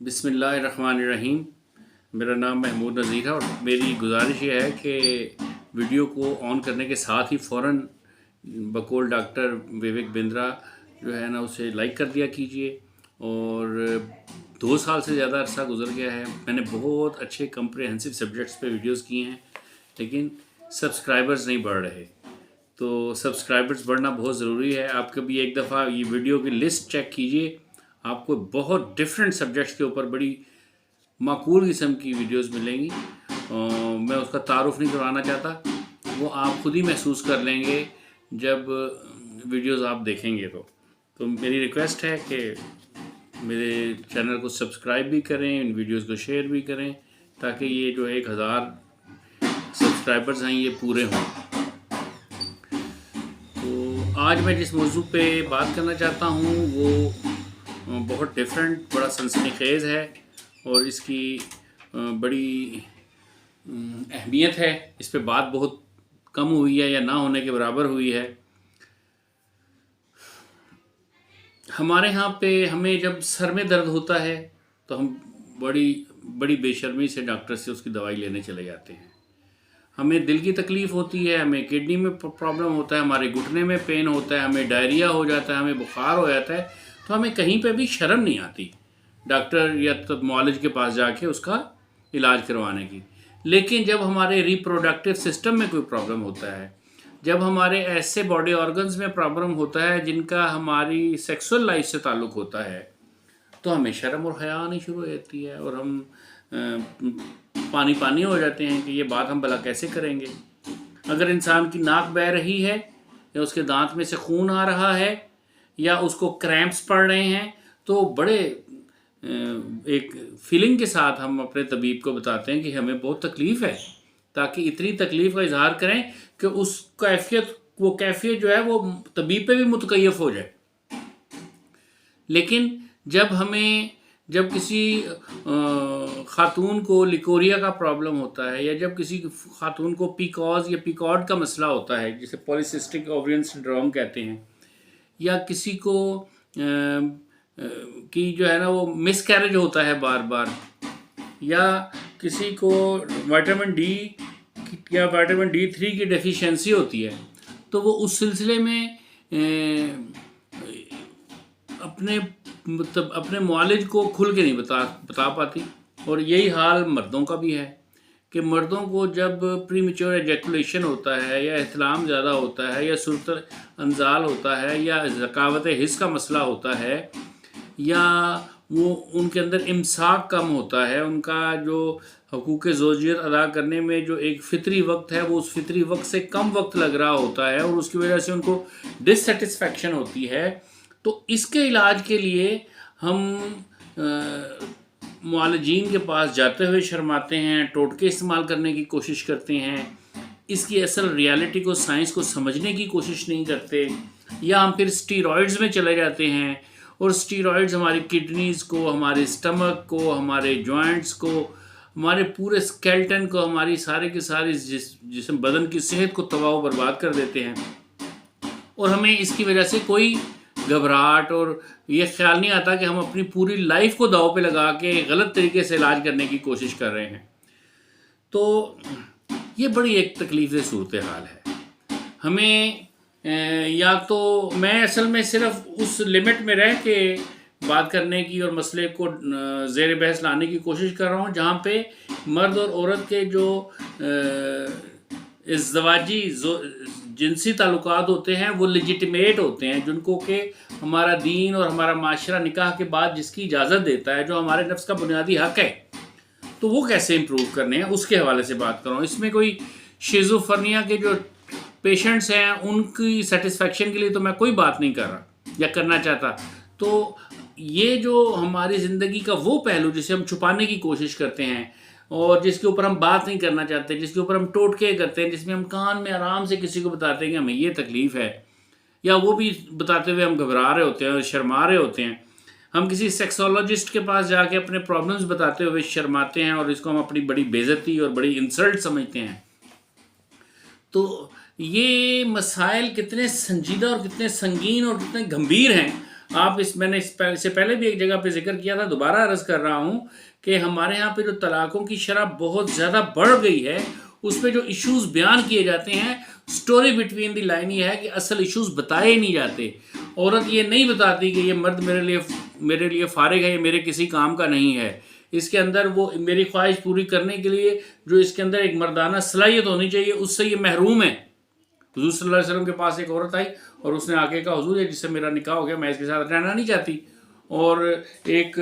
बिस्मिल्लाहिर्रहमानिर्रहीम। मेरा नाम महमूद नज़ीर है और मेरी गुजारिश ये है कि वीडियो को ऑन करने के साथ ही फ़ौरन बकौल डॉक्टर विवेक बिंद्रा जो है ना उसे लाइक कर दिया कीजिए। और 2 साल से ज़्यादा अरसा गुजर गया है, मैंने बहुत अच्छे कम्प्रिहेंसिव सब्जेक्ट्स पे वीडियोस किए हैं, लेकिन सब्सक्राइबर्स नहीं बढ़ रहे। तो सब्सक्राइबर्स बढ़ना बहुत ज़रूरी है। आप कभी एक दफ़ा ये वीडियो की लिस्ट चेक कीजिए, आपको बहुत डिफरेंट सब्जेक्ट्स के ऊपर बड़ी माकूल किस्म की वीडियोस मिलेंगी। मैं उसका तारुफ नहीं करवाना चाहता, वो आप खुद ही महसूस कर लेंगे जब वीडियोस आप देखेंगे। तो मेरी रिक्वेस्ट है कि मेरे चैनल को सब्सक्राइब भी करें, इन वीडियोस को शेयर भी करें, ताकि ये जो 1000 सब्सक्राइबर्स हैं ये पूरे हों। तो आज मैं जिस मौजू पे बात करना चाहता हूँ वो बहुत डिफरेंट, बड़ा सनसनीखेज़ है और इसकी बड़ी अहमियत है। इस पे बात बहुत कम हुई है या ना होने के बराबर हुई है। हमारे यहाँ पे हमें जब सर में दर्द होता है तो हम बड़ी बड़ी बेशर्मी से डॉक्टर से उसकी दवाई लेने चले जाते हैं। हमें दिल की तकलीफ़ होती है, हमें किडनी में प्रॉब्लम होता है, हमारे घुटने में पेन होता है, हमें डायरिया हो जाता है, हमें बुखार हो जाता है, तो हमें कहीं पे भी शर्म नहीं आती डॉक्टर या तो मुआलिज के पास जाके उसका इलाज करवाने की। लेकिन जब हमारे रिप्रोडक्टिव सिस्टम में कोई प्रॉब्लम होता है, जब हमारे ऐसे बॉडी ऑर्गन्स में प्रॉब्लम होता है जिनका हमारी सेक्सुअल लाइफ से ताल्लुक़ होता है, तो हमें शर्म और हया आनी शुरू हो जाती है और हम पानी पानी हो जाते हैं कि ये बात हम भला कैसे करेंगे। अगर इंसान की नाक बह रही है या उसके दांत में से खून आ रहा है या उसको क्रैम्प्स पड़ रहे हैं, तो बड़े एक फीलिंग के साथ हम अपने तबीब को बताते हैं कि हमें बहुत तकलीफ़ है, ताकि इतनी तकलीफ़ का इजहार करें कि उस कैफियत जो है वो तबीब पे भी मुतकैफ़ हो जाए। लेकिन जब किसी ख़ातून को लिकोरिया का प्रॉब्लम होता है या जब किसी ख़ातून को पीकॉज या पीकॉड का मसला होता है, जिसे पॉलीसिस्टिक ओवरियन सिंड्रोम कहते हैं, या किसी को कि जो है ना वो मिसकैरेज होता है बार बार, या किसी को विटामिन डी या विटामिन D3 की डेफिशिएंसी होती है, तो वो उस सिलसिले में अपने मुआलिज को खुल के नहीं बता पाती। और यही हाल मर्दों का भी है कि मर्दों को जब प्रीमेच्योर एजैकुलेशन होता है या इहतलाम ज़्यादा होता है या सुरत अंजाल होता है या ज़कावत हिस्स का मसला होता है या वो उनके अंदर इमसाक कम होता है, उनका जो हकूक़ ज़ौजियत अदा करने में जो एक फ़ितरी वक्त है वो उस फ़ितरी वक्त से कम वक्त लग रहा होता है और उसकी वजह से उनको डिससेटिस्फैक्शन होती है, तो इसके इलाज के लिए हम मुआलिजीन के पास जाते हुए शर्माते हैं, टोटके इस्तेमाल करने की कोशिश करते हैं, इसकी असल रियलिटी को, साइंस को समझने की कोशिश नहीं करते, या हम फिर स्टीरॉइड्स में चले जाते हैं और स्टीरॉइड्स हमारी किडनीज़ को, हमारे स्टमक को, हमारे जॉइंट्स को, हमारे पूरे स्केल्टन को, हमारी सारे के सारे जिस्म बदन की सेहत को तबाह बर्बाद कर देते हैं। और हमें इसकी वजह से कोई घबराहट और ये ख्याल नहीं आता कि हम अपनी पूरी लाइफ को दांव पे लगा के गलत तरीके से इलाज करने की कोशिश कर रहे हैं। तो ये बड़ी एक तकलीफ़ सूरत हाल है। हमें या तो मैं असल में सिर्फ उस लिमिट में रह के बात करने की और मसले को ज़ेर बहस लाने की कोशिश कर रहा हूँ जहाँ पे मर्द और औरत के जो इज़्ज़वाजी जिनसी ताल्लुकात होते हैं वो लेजिटिमेट होते हैं, जिनको कि हमारा दीन और हमारा माशरा निकाह के बाद जिसकी इजाज़त देता है, जो हमारे नफ्स का बुनियादी हक़ है, तो वो कैसे इम्प्रूव करने हैं उसके हवाले से बात कर रहा हूँ। इसमें कोई शिज़ोफ्रेनिया के जो पेशेंट्स हैं उनकी सेटिस्फेक्शन के लिए तो मैं कोई बात नहीं कर रहा या करना चाहता। तो ये जो हमारी ज़िंदगी का वो पहलू जिसे हम छुपाने की कोशिश करते हैं और जिसके ऊपर हम बात नहीं करना चाहते, जिसके ऊपर हम टोटके करते हैं, जिसमें हम कान में आराम से किसी को बताते हैं कि हमें ये तकलीफ़ है, या वो भी बताते हुए हम घबरा रहे होते हैं और शर्मा रहे होते हैं, हम किसी सेक्सोलॉजिस्ट के पास जाके अपने प्रॉब्लम्स बताते हुए शर्माते हैं और इसको हम अपनी बड़ी बेइज्जती और बड़ी इंसल्ट समझते हैं। तो ये मसाइल कितने संजीदा और कितने संगीन और कितने गंभीर हैं, मैंने इससे पहले भी एक जगह पे जिक्र किया था, दोबारा अर्ज़ कर रहा हूँ कि हमारे यहाँ पे जो तलाक़ों की शरह बहुत ज़्यादा बढ़ गई है, उस पर जो इश्यूज़ बयान किए जाते हैं, स्टोरी बिटवीन द लाइन ये है कि असल इश्यूज़ बताए ही नहीं जाते। औरत ये नहीं बताती कि ये मर्द मेरे लिए फ़ारिग है, ये मेरे किसी काम का नहीं है। इसके अंदर वो मेरी ख्वाहिश पूरी करने के लिए जो इसके अंदर एक मर्दाना सलाहियत होनी चाहिए, उससे ये महरूम है। हुज़ूर सल्लल्लाहु अलैहि वसल्लम के पास एक औरत आई और उसने आके कहा, हुज़ूर ये जिससे मेरा निकाह हो गया, मैं इसके साथ रहना नहीं चाहती। और एक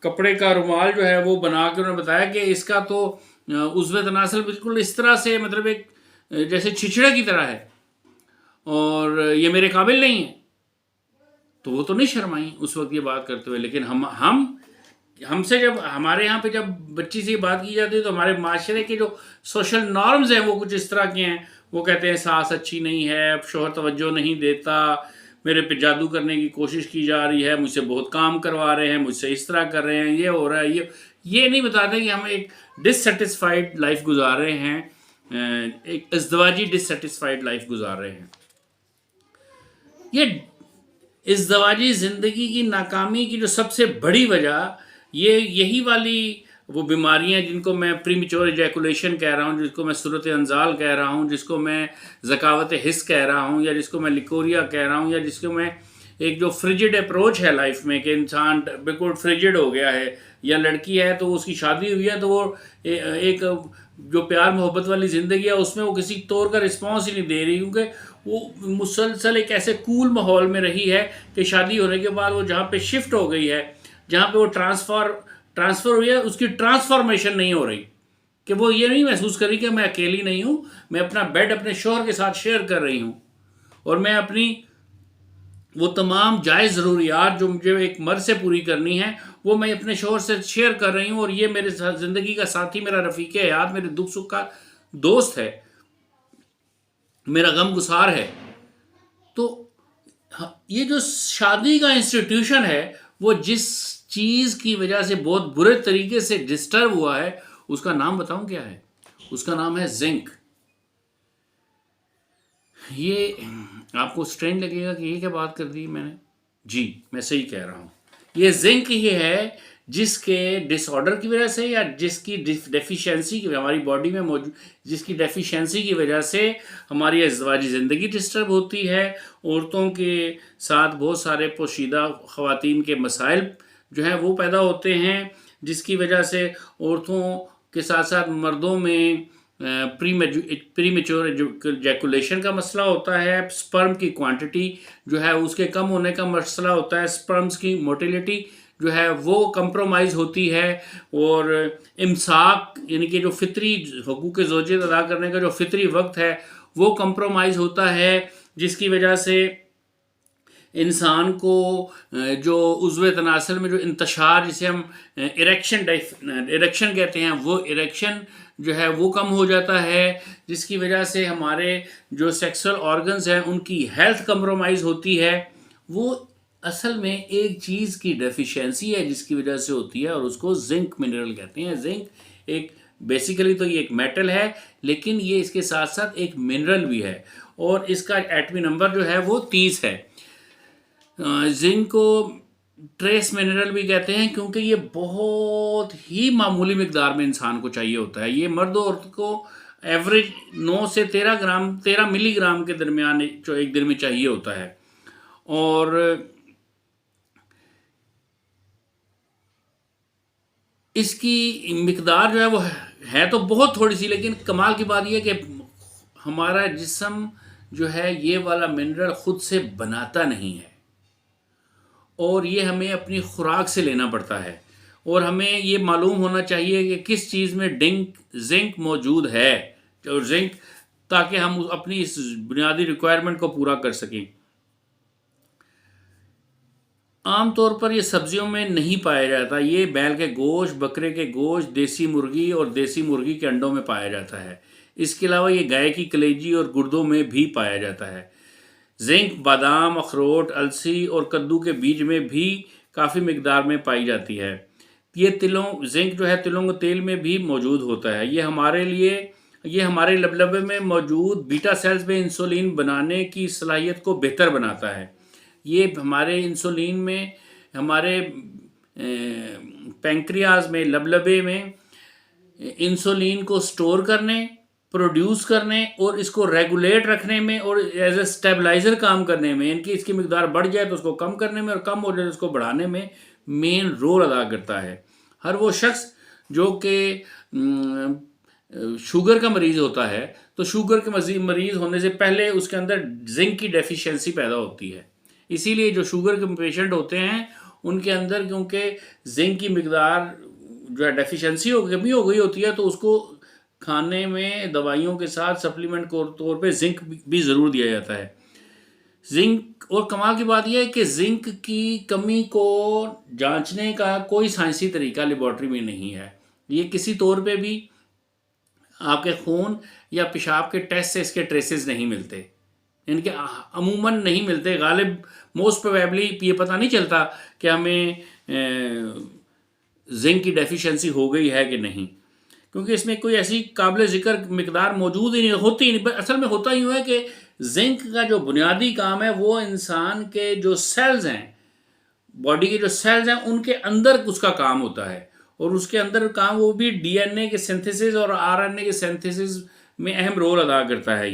कपड़े का रुमाल जो है वो बना के उन्होंने बताया कि इसका तो उज़्वे तनासल बिल्कुल इस तरह से, मतलब एक जैसे छिछड़े की तरह है और ये मेरे काबिल नहीं है। तो वो तो नहीं शर्माई उस वक्त ये बात करते हुए। लेकिन हमसे जब हमारे यहाँ पे जब बच्ची से बात की जाती है तो हमारे माशरे के जो सोशल नॉर्म्स हैं वो कुछ इस तरह के हैं। वो कहते हैं सास अच्छी नहीं है, शोहर तवज्जो नहीं देता, मेरे पे जादू करने की कोशिश की जा रही है, मुझसे बहुत काम करवा रहे हैं, मुझसे इस तरह कर रहे हैं, ये हो रहा है। ये नहीं बताते कि हम एक डिससेटिस्फाइड लाइफ गुजार रहे हैं, एक इज़्दिवाजी डिससेटिस्फाइड लाइफ गुजार रहे हैं। ये इज़्दिवाजी ज़िंदगी की नाकामी की जो सबसे बड़ी वजह यही वाली वो बीमारियां जिनको मैं प्रीमेच्योर एजैकुलेशन कह रहा हूँ, जिसको मैं सूरत अंजाल कह रहा हूँ, जिसको मैं ज़कावत हिस्स कह रहा हूँ, या जिसको मैं लिकोरिया कह रहा हूँ, या जिसको मैं एक जो फ्रिजिड अप्रोच है लाइफ में कि इंसान बिल्कुल फ्रिजिड हो गया है, या लड़की है तो उसकी शादी हुई है तो वो एक जो प्यार मोहब्बत वाली ज़िंदगी है उसमें वो किसी तौर का रिस्पॉन्स ही नहीं दे रही, क्योंकि वो मुसलसल एक ऐसे कूल माहौल में रही है कि शादी होने के बाद वो जहाँ पे शिफ्ट हो गई है, जहाँ पे वो ट्रांसफ़र हुई है, उसकी ट्रांसफॉर्मेशन नहीं हो रही कि वो ये नहीं महसूस करी कि मैं अकेली नहीं हूँ, मैं अपना बेड अपने शौहर के साथ शेयर कर रही हूँ और मैं अपनी वो तमाम जायज़ ज़रूरियात जो मुझे एक मर्द से पूरी करनी है वो मैं अपने शौहर से शेयर कर रही हूँ, और ये मेरे ज़िंदगी का साथी, मेरा रफ़ीक़ हयात, मेरे दुख सुख का दोस्त है, मेरा गम गुसार है। तो ये जो शादी का इंस्टीट्यूशन है वो जिस चीज़ की वजह से बहुत बुरे तरीके से डिस्टर्ब हुआ है, उसका नाम बताऊं क्या है? उसका नाम है जिंक। ये आपको स्ट्रेंज लगेगा कि ये क्या बात कर दी मैंने। जी मैं सही कह रहा हूँ। ये जिंक ही है जिसके डिसऑर्डर की वजह से या जिसकी डेफिशिएंसी की हमारी बॉडी में मौजूद जिसकी डेफिशिएंसी की वजह से हमारी अज़वाजी ज़िंदगी डिस्टर्ब होती है। औरतों के साथ बहुत सारे पोशीदा ख़वातीन के मसाइल जो हैं वो पैदा होते हैं, जिसकी वजह से औरतों के साथ साथ मर्दों में प्रीमेच्योर एजैकुलेशन का मसला होता है, स्पर्म की क्वांटिटी जो है उसके कम होने का मसला होता है, स्पर्म्स की मोटिलिटी जो है वो कंप्रोमाइज़ होती है, और इमसाक यानी कि जो फितरी हुकूक ज़ौजियत अदा करने का जो फितरी वक्त है वो कंप्रोमाइज़ होता है, जिसकी वजह से इंसान को जो उज़्वे तनासल में जो इंतशार जिसे हम इरेक्शन कहते हैं वो इरेक्शन जो है वो कम हो जाता है, जिसकी वजह से हमारे जो सेक्सुअल ऑर्गन्स हैं उनकी हेल्थ कंप्रोमाइज़ होती है। वो असल में एक चीज़ की डेफिशिएंसी है जिसकी वजह से होती है, और उसको जिंक मिनरल कहते हैं। जिंक एक बेसिकली तो ये एक मेटल है, लेकिन ये इसके साथ साथ एक मिनरल भी है, और इसका एटमी नंबर जो है वो 30 है। जिंक को ट्रेस मिनरल भी कहते हैं क्योंकि ये बहुत ही मामूली मिकदार में इंसान को चाहिए होता है। ये मर्द और औरत को एवरेज 9 से 13 मिलीग्राम के दरमियान जो एक दिन में चाहिए होता है, और इसकी मिकदार जो है वो है तो बहुत थोड़ी सी, लेकिन कमाल की बात यह कि हमारा जिस्म जो है ये वाला मिनरल ख़ुद से बनाता नहीं है, और ये हमें अपनी खुराक से लेना पड़ता है। और हमें ये मालूम होना चाहिए कि किस चीज़ में जिंक मौजूद है, और जिंक ताकि हम अपनी इस बुनियादी रिक्वायरमेंट को पूरा कर सकें। आम तौर पर ये सब्जियों में नहीं पाया जाता। ये बैल के गोश्त, बकरे के गोश्त, देसी मुर्गी और देसी मुर्गी के अंडों में पाया जाता है। इसके अलावा ये गाय की कलेजी और गुर्दों में भी पाया जाता है। जिंक बादाम, अखरोट, अलसी और कद्दू के बीज में भी काफ़ी मिकदार में पाई जाती है। ये जिंक जो है तिलों के तेल में भी मौजूद होता है। ये हमारे लबलबे में मौजूद बीटा सेल्स में इंसुलिन बनाने की सलाहियत को बेहतर बनाता है। ये हमारे इंसुलिन में, हमारे पैंक्रियाज में, लबलबे में इंसुलिन को स्टोर करने, प्रोड्यूस करने और इसको रेगुलेट रखने में और एज ए स्टेबलाइजर काम करने में, इनकी इसकी मिकदार बढ़ जाए तो उसको कम करने में और कम हो जाए तो उसको बढ़ाने में मेन रोल अदा करता है। हर वो शख्स जो कि शुगर का मरीज़ होता है, तो शुगर के मरीज़ होने से पहले उसके अंदर जिंक की डेफिशिएंसी पैदा होती है। इसीलिए जो शुगर के पेशेंट होते हैं उनके अंदर क्योंकि जिंक की मिकदार जो है डेफिशिएंसी कमी हो गई होती है, तो उसको खाने में दवाइयों के साथ सप्लीमेंट के तौर पे जिंक भी ज़रूर दिया जाता है। जिंक, और कमाल की बात यह है कि जिंक की कमी को जांचने का कोई साइंसी तरीका लेबॉर्ट्री में नहीं है। ये किसी तौर पे भी आपके खून या पेशाब के टेस्ट से इसके ट्रेसेस नहीं मिलते, इनके अमूमन नहीं मिलते। गालिब मोस्ट प्रोबेबली ये पता नहीं चलता कि हमें जिंक की डेफिशिएंसी हो गई है कि नहीं, क्योंकि इसमें कोई ऐसी काबिल ज़िक्र मिकदार मौजूद ही नहीं होती। नहीं, असल में होता यूँ है कि जिंक का जो बुनियादी काम है वो इंसान के जो सेल्स हैं, बॉडी के जो सेल्स हैं, उनके अंदर उसका काम होता है। और उसके अंदर काम वो भी डीएनए के सिंथेसिस और आरएनए के सिंथेसिस में अहम रोल अदा करता है।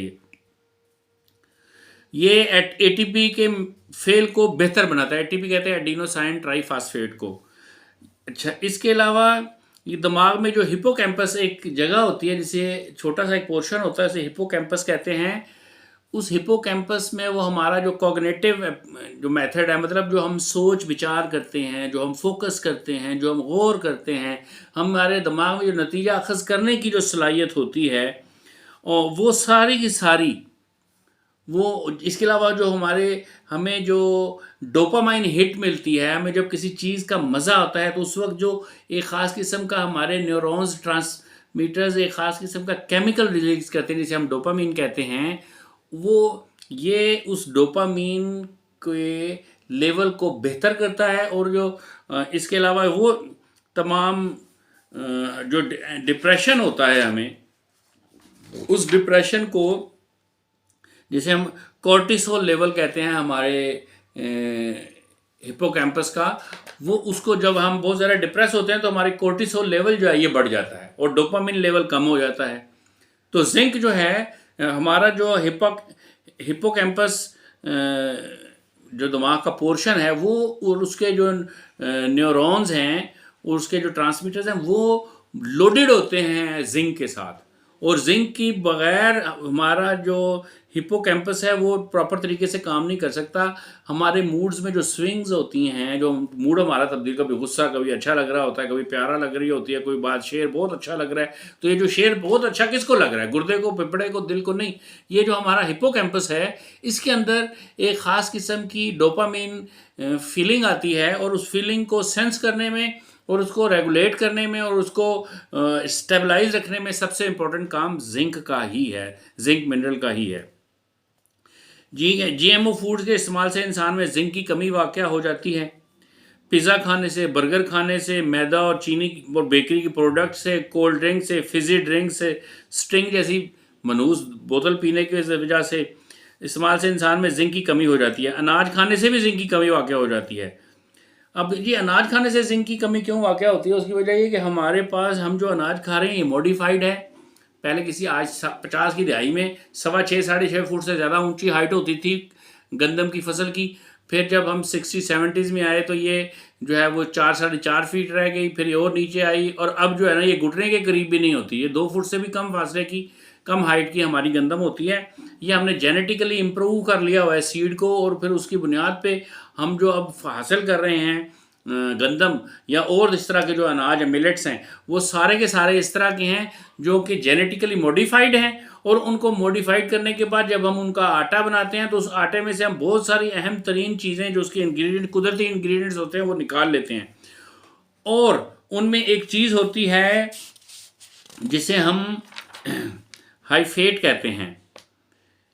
ये एटीपी के फेल को बेहतर बनाता है। एटीपी कहते हैं एडिनोसाइन ट्राइफॉस्फेट को। अच्छा, इसके अलावा ये दिमाग में जो हिपोकैम्पस एक जगह होती है, जिसे छोटा सा एक पोर्शन होता है, उसे हिपोकैम्पस कहते हैं। उस हिपोकैम्पस में वो हमारा जो कॉग्निटिव जो मेथड है, मतलब जो हम सोच विचार करते हैं, जो हम फोकस करते हैं, जो हम गौर करते हैं, हमारे दिमाग में जो नतीजा अखज़ करने की जो सलाहियत होती है, और वो सारी की सारी वो, इसके अलावा जो हमें जो डोपामाइन हिट मिलती है, हमें जब किसी चीज़ का मज़ा आता है तो उस वक्त जो एक ख़ास किस्म का हमारे न्यूरॉन्स ट्रांसमीटर्स एक ख़ास किस्म का केमिकल रिलीज करते हैं जिसे हम डोपामीन कहते हैं, वो ये उस डोपामीन के लेवल को बेहतर करता है। और जो इसके अलावा वो तमाम जो डिप्रेशन होता है, हमें उस डिप्रेशन को, जिसे हम कॉर्टिसोल लेवल कहते हैं हमारे हिपोकैम्पस का, वो उसको जब हम बहुत ज़्यादा डिप्रेस होते हैं तो हमारी कॉर्टिसोल लेवल जो है ये बढ़ जाता है और डोपामिन लेवल कम हो जाता है। तो जिंक जो है हमारा जो हिपोकैम्पस जो दिमाग का पोर्शन है, वो और उसके जो न्यूरॉन्स हैं और उसके जो ट्रांसमीटर्स हैं वो लोडेड होते हैं जिंक के साथ। और जिंक की बगैर हमारा जो हिपोकैम्पस है वो प्रॉपर तरीके से काम नहीं कर सकता। हमारे मूड्स में जो स्विंग्स होती हैं, जो मूड हमारा तब्दील, कभी गुस्सा, कभी अच्छा लग रहा होता है, कभी प्यारा लग रही होती है, कोई बात शेर बहुत अच्छा लग रहा है, तो ये जो शेर बहुत अच्छा किसको लग रहा है? गुर्दे को, पिपड़े को, दिल को नहीं। ये जो हमारा हिपोकैम्पस है, इसके अंदर एक ख़ास किस्म की डोपामिन फीलिंग आती है और उस फीलिंग को सेंस करने में और उसको रेगुलेट करने में और उसको स्टेबलाइज रखने में सबसे इम्पोर्टेंट काम जिंक का ही है, जिंक मिनरल का ही है। जीएमओ फूड्स के इस्तेमाल से इंसान में जिंक की कमी वाक़या हो जाती है। पिज़्ज़ा खाने से, बर्गर खाने से, मैदा और चीनी और बेकरी के प्रोडक्ट से, कोल्ड ड्रिंक से, फिज़ी ड्रिंक से, स्ट्रिंग जैसी मनहूस बोतल पीने की वजह से, इस्तेमाल से इंसान में जिंक की कमी हो जाती है। अनाज खाने से भी जिंक की कमी वाक़या हो जाती है। अब ये अनाज खाने से जिंक की कमी क्यों वाक़या होती है? उसकी वजह ये कि हमारे पास हम जो अनाज खा रहे हैं ये मॉडिफाइड है। पहले किसी आज 50 की दहाई में 6.25 साढ़े 6 फुट से ज़्यादा ऊंची हाइट होती थी गंदम की फसल की। फिर जब हम 60-70s में आए तो ये जो है वो 4 साढ़े 4 फीट रह गई, फिर ये और नीचे आई और अब जो है ना ये घुटने के करीब भी नहीं होती। ये 2 फुट से भी कम फासले की, कम हाइट की हमारी गंदम होती है। ये हमने जेनेटिकली इम्प्रूव कर लिया हुआ है सीड को, और फिर उसकी बुनियाद पे हम जो अब हासिल कर रहे हैं गंदम या और इस तरह के जो अनाज है, मिलेट्स हैं, वो सारे के सारे इस तरह के हैं जो कि जेनेटिकली मॉडिफाइड हैं। और उनको मॉडिफाइड करने के बाद जब हम उनका आटा बनाते हैं तो उस आटे में से हम बहुत सारी अहम तरीन चीज़ें जो उसके इंग्रेडिएंट, कुदरती इंग्रेडिएंट्स होते हैं, वो निकाल लेते हैं। और उनमें एक चीज़ होती है जिसे हम हाइफेट कहते हैं।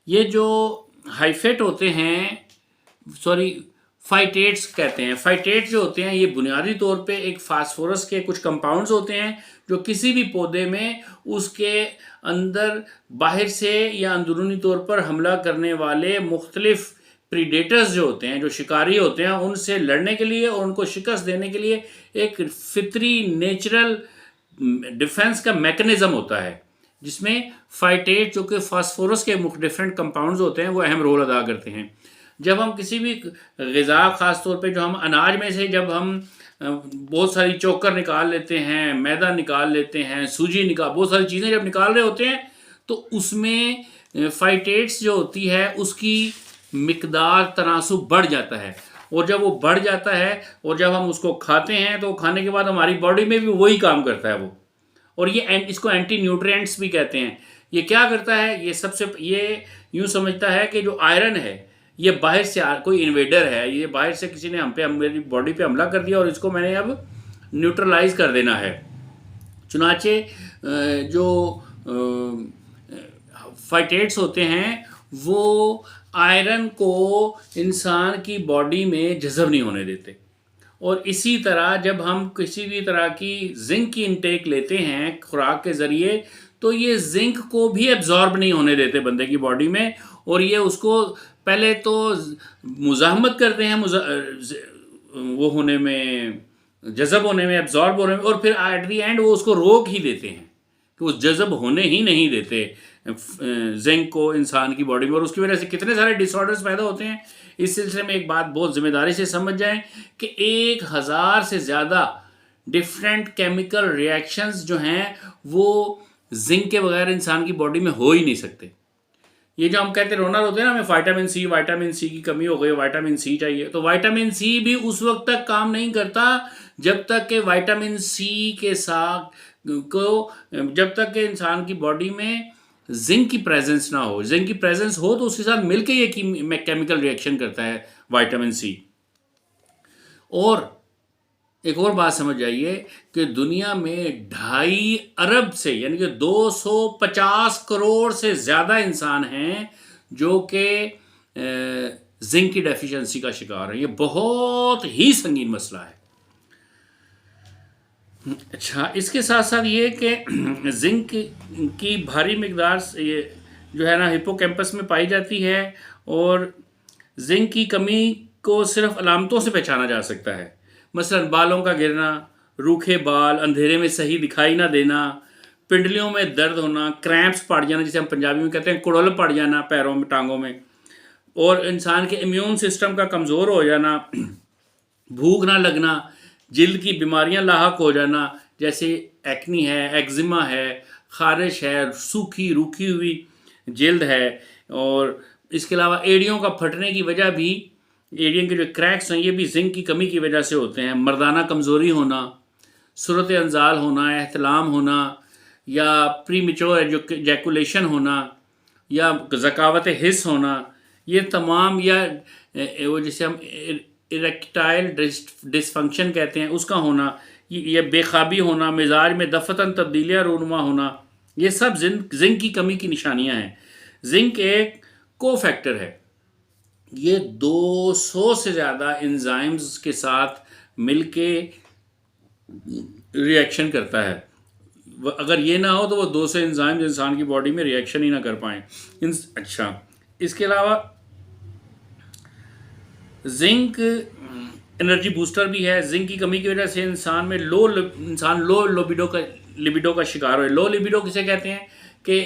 ये जो हाइफेट होते हैं, फाइटेट्स कहते हैं। फाइटेट्स जो होते हैं ये बुनियादी तौर पे एक फास्फोरस के कुछ कंपाउंड्स होते हैं जो किसी भी पौधे में उसके अंदर बाहर से या अंदरूनी तौर पर हमला करने वाले मुख्तलिफ प्रीडेटर्स जो होते हैं, जो शिकारी होते हैं, उनसे लड़ने के लिए और उनको शिकस्त देने के लिए एक फितरी नेचुरल डिफेंस का मैकेनिज्म होता है, जिसमें फाइटेट जो कि फास्फोरस के डिफरेंट कंपाउंड्स होते हैं वो अहम रोल अदा करते हैं। जब हम किसी भी ग़िज़ा, ख़ास तौर पे जो हम अनाज में से जब हम बहुत सारी चोकर निकाल लेते हैं, मैदा निकाल लेते हैं, सूजी निकाल, बहुत सारी चीज़ें जब निकाल रहे होते हैं तो उसमें फाइटेट्स जो होती है उसकी मिकदार तनासुब बढ़ जाता है, और जब वो बढ़ जाता है और जब हम उसको खाते हैं तो खाने के बाद हमारी बॉडी में भी वही काम करता है वो। और ये इसको एंटी न्यूट्रिएंट्स भी कहते हैं। ये क्या करता है, ये यूँ समझता है कि जो आयरन है ये बाहर से कोई इन्वेडर है, ये बाहर से किसी ने मेरी बॉडी पे हमला कर दिया और इसको मैंने अब न्यूट्रलाइज कर देना है। चुनाचे जो फाइटेट्स होते हैं वो आयरन को इंसान की बॉडी में जज़ब नहीं होने देते, और इसी तरह जब हम किसी भी तरह की जिंक की इनटेक लेते हैं खुराक के ज़रिए तो ये जिंक को भी एब्जॉर्ब नहीं होने देते बंदे की बॉडी में, और ये उसको पहले तो मुज़ाहमत करते हैं वो होने में, जज़ब होने में, एब्जॉर्ब होने में, और फिर एट दी एंड वो उसको रोक ही देते हैं कि वो जज़ब होने ही नहीं देते जिंक को इंसान की बॉडी में, और उसकी वजह से कितने सारे डिसऑर्डर्स पैदा होते हैं। इस सिलसिले में एक बात बहुत ज़िम्मेदारी से समझ जाएं कि 1000 से ज़्यादा डिफरेंट केमिकल रिएक्शंस जो हैं वो जिंक के बगैर इंसान की बॉडी में हो ही नहीं सकते। ये जो हम कहते रोना रोते हैं ना, हमें विटामिन सी की कमी हो गई, विटामिन सी चाहिए, तो विटामिन सी भी उस वक्त तक काम नहीं करता जब तक कि विटामिन सी के साथ जब तक कि इंसान की बॉडी में जिंक की प्रेजेंस ना हो। जिंक की प्रेजेंस हो तो उसके साथ मिलकर ये केमिकल रिएक्शन करता है विटामिन सी। और एक और बात समझ जाइए कि दुनिया में 2.5 अरब से यानी कि 250 करोड़ से ज़्यादा इंसान हैं जो कि जिंक की डेफिशिएंसी का शिकार है। ये बहुत ही संगीन मसला है। अच्छा, इसके साथ साथ ये कि जिंक की भारी मिकदार ये जो है ना हिप्पोकैम्पस में पाई जाती है, और जिंक की कमी को सिर्फ अलामतों से पहचाना जा सकता है। मसलन बालों का गिरना, रूखे बाल, अंधेरे में सही दिखाई ना देना, पिंडलियों में दर्द होना, क्रैम्प्स पड़ जाना, जिसे हम पंजाबी में कहते हैं कुड़ल पड़ जाना पैरों में, टांगों में, और इंसान के इम्यून सिस्टम का कमज़ोर हो जाना, भूख ना लगना, जिल्द की बीमारियां लाहक हो जाना, जैसे एक्नी है, एक्जिमा है, खारिश है, सूखी रूखी हुई जिल्द है, और इसके अलावा एड़ियों का फटने की वजह भी, एड़ियों के जो क्रैक्स हैं ये भी जिंक की कमी की वजह से होते हैं। मर्दाना कमज़ोरी होना, सूरत अंजाल होना, एहतलाम होना, या प्रीमेच्योर एजैकुलेशन होना, या ज़कावत हिस्स होना, ये तमाम, या वो जिसे हम इरेक्टाइल डिसफंक्शन कहते हैं उसका होना, ये बेखाबी होना, मिजाज में दफतन तब्दीलियाँ रूनुमा होना, ये सब जिंक की कमी की निशानियां हैं। जिंक एक को फैक्टर है, ये 200 से ज़्यादा एंजाइम्स के साथ मिलके रिएक्शन करता है। अगर ये ना हो तो वो 200 एंजाइम्स इंसान की बॉडी में रिएक्शन ही ना कर पाएँ। अच्छा, इसके अलावा जिंक एनर्जी बूस्टर भी है। जिंक की कमी की वजह से इंसान में लो लिबिडो का शिकार हो। लो लिबिडो किसे कहते हैं कि